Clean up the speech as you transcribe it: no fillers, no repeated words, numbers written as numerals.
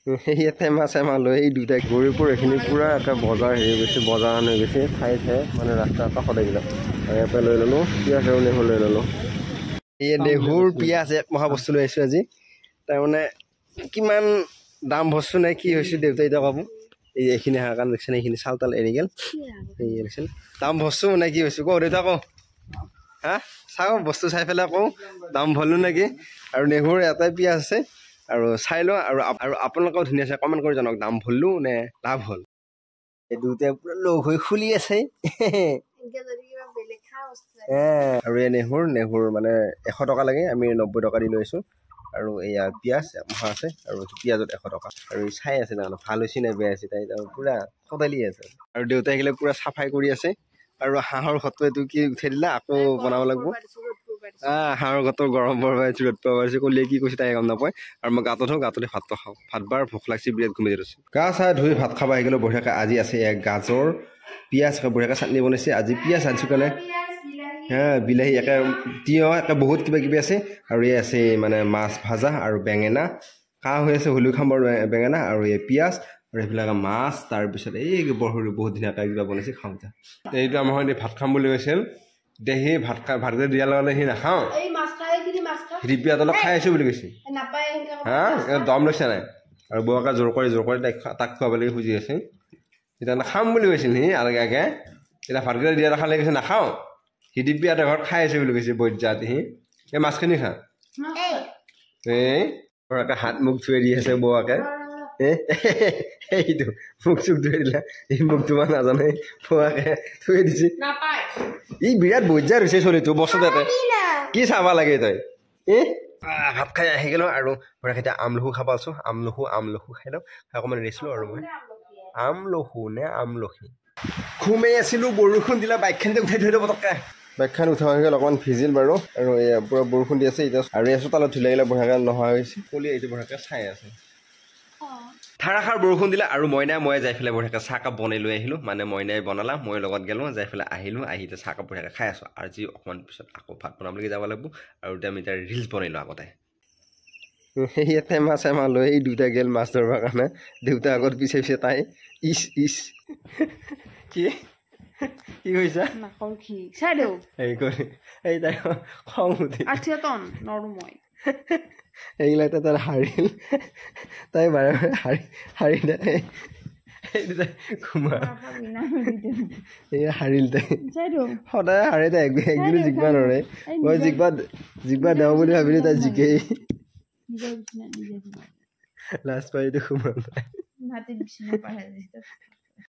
ইয়াতে মাছ লৈ এই দুটাই গৌৰীপুৰ এইখিনি পুৰা এটা বজাৰ হেৰি গৈছে বজাৰ আনি গৈছে ঠাই মানে ৰাস্তা কাষত আহিলে আৰু ইয়াৰ পৰা লৈ ল'লোঁ পিঁয়াজ আৰু নেহুৰ লৈ ল'লোঁ এই নেহুৰ পিঁয়াজ এক মহা বস্তু লৈ আহিছোঁ আজি তাৰমানে কিমান দাম বস্তু নাই কি হৈছে দেউতাই এতিয়া ক'ব এই এইখিনি অহাৰ কাৰণে দেখিছে এইখিনি চাউল তাল এৰি গ'ল এই দেখিছিল দাম বস্তু মানে কি হৈছে কওঁ দেউতা কওঁ হা চাওঁ বস্তু চাই পেলাই কওঁ দাম ভলো নেকি আৰু নেহুৰ এটাই পিঁয়াজ আছে আৰু চাই লওঁ আৰু আপোনালোকেও ধুনীয়া চাই কমেণ্ট কৰি জনাওক দাম ভলো নে লাভ হ'ল এই দুটাই পুৰা লগ হৈ খুলি আছে আৰু এই নেহুৰ মানে 100 টকা লাগে আমি 90 টকা দি লৈছোঁ আৰু এয়া পিঁয়াজ মহা আছে আৰু পিঁয়াজত 100 টকা আৰু চাই আছে তাৰমানে ভাল হৈছে নে বেয়া হৈছে তাই পুৰা সদালি আছে আৰু দেউতাই আহিলে পুৰা চাফাই কৰি আছে আৰু হাঁহৰ ঘৰটো এইটো কি উঠাই দিলা আকৌ বনাব লাগিব হাঁহৰ ঘৰটোৰ গৰম বৰ পাইছোঁ ৰ'দ পোৱা পাইছোঁ ক'লে কি কৈছে তাই গম নাপায় আৰু মই গাঁতত হওঁ গাঁততে ভাতটো খাওঁ ভাত বাৰ ভোক লাগছে বিৰাট ঘুমি দিছোঁ গা চা ধুই ভাত খাব আহি গ'লোঁ বঢ়িয়াকৈ আজি আছে গাজৰ পিঁয়াজ বঢ়িয়াকৈ চাটনি বনাইছে আজি পিঁয়াজ আনিছোঁ কাৰণে বিলাহী একে তিয়ঁহ একে বহুত কিবা কিবি আছে আৰু এই আছে মানে মাছ ভাজা আৰু বেঙেনা কাহ হৈ আছে হ'লেও খাম বাৰু বেঙেনা আৰু এই পিঁয়াজ আৰু সেইবিলাক মাছ তাৰপিছত এই বৰসৰু বহুত ধুনীয়াকৈ কিবা বনাইছে খাওঁ এইটো আমাৰ সৈতে ভাত খাম বুলি কৈছিল এতিয়া সি ভাতকেইটা দিয়াৰ লগে সি নাখাওঁ ৰিপিয়াত অলপ খাই আছোঁ বুলি কৈছে হা দম লৈছে নাই আৰু বৌকে জোৰ কৰি তাক খুৱাব লাগি খুজি আছে এতিয়া খাম বুলি কৈছিল সি আগে এতিয়া ভাতকেইটা দিয়া দেখা লাগিছে নাখাওঁ সি ৰিপিয়াতে ঘৰত খাই আছে বুলি কৈছে বৈজাত সি এই মাছখিনি খা এই বৌকে হাত মুখ ধুই দি আছে বৌকে এইটো মুখ চুখ ধুই দিলা এই মুখ ধুব নাজানে বৌকে থৈ দিছে ই বিৰাট বৈজাৰ হৈছে চলিটো বছৰতে কি চাবা লাগে তই ভাত খাই আহি গ'লোঁ আৰু এতিয়া আমলখু খাব আছোঁ আমলখু খাই লওঁ অকণমান ৰেচিলোঁ আৰু মই আমলখু নে আমলখি ঘুমাই আছিলোঁ বৰষুণ দিলে বাইকখনতে উঠাই থৈ দিব পটককৈ বাইকখন উঠা হৈ গ'ল অকণমান ভিজিল বাৰু আৰু এয়া পূৰা বৰষুণ দি আছে এতিয়া আৰু এই চোতালত ধুই লাগিলে বঢ়িয়াকৈ নোহোৱা হৈছে কলি এইটো বঢ়িয়াকৈ চাই আছে ধাৰাসাৰ বৰষুণ দিলে আৰু মই যাই পেলাই বঢ়িয়াকৈ চাহকাপ বনাই লৈ আহিলোঁ মানে মইনাই বনালা মই লগত গ'লোঁ যাই পেলাই আহিলোঁ আহি এতিয়া চাহকাপ বঢ়িয়াকৈ খাই আছোঁ আজি অকণমান পিছত আকৌ ভাত বনাবলৈ যাব লাগিব আৰু এতিয়া আমি এতিয়া ৰিলচ বনালোঁ আগতে ইয়াতে মাছ লৈ এই দুটা গেল মাছ ধৰিবৰ কাৰণে দেউতা আগত পিছে পিছে তাই ইচ কি কি কৈছা এই তাই খং উঠি এইগিলা তাই হাৰিল তাই বাৰে বাৰে হাৰি থাকে হাৰিল তাই সদায় হাৰে তাই একদিনো জিকিব নোৱাৰে মই জিকিবা দেওঁ বুলি ভাবিলোঁ তাই জিকেই লাষ্ট পাই এইটো সোমাল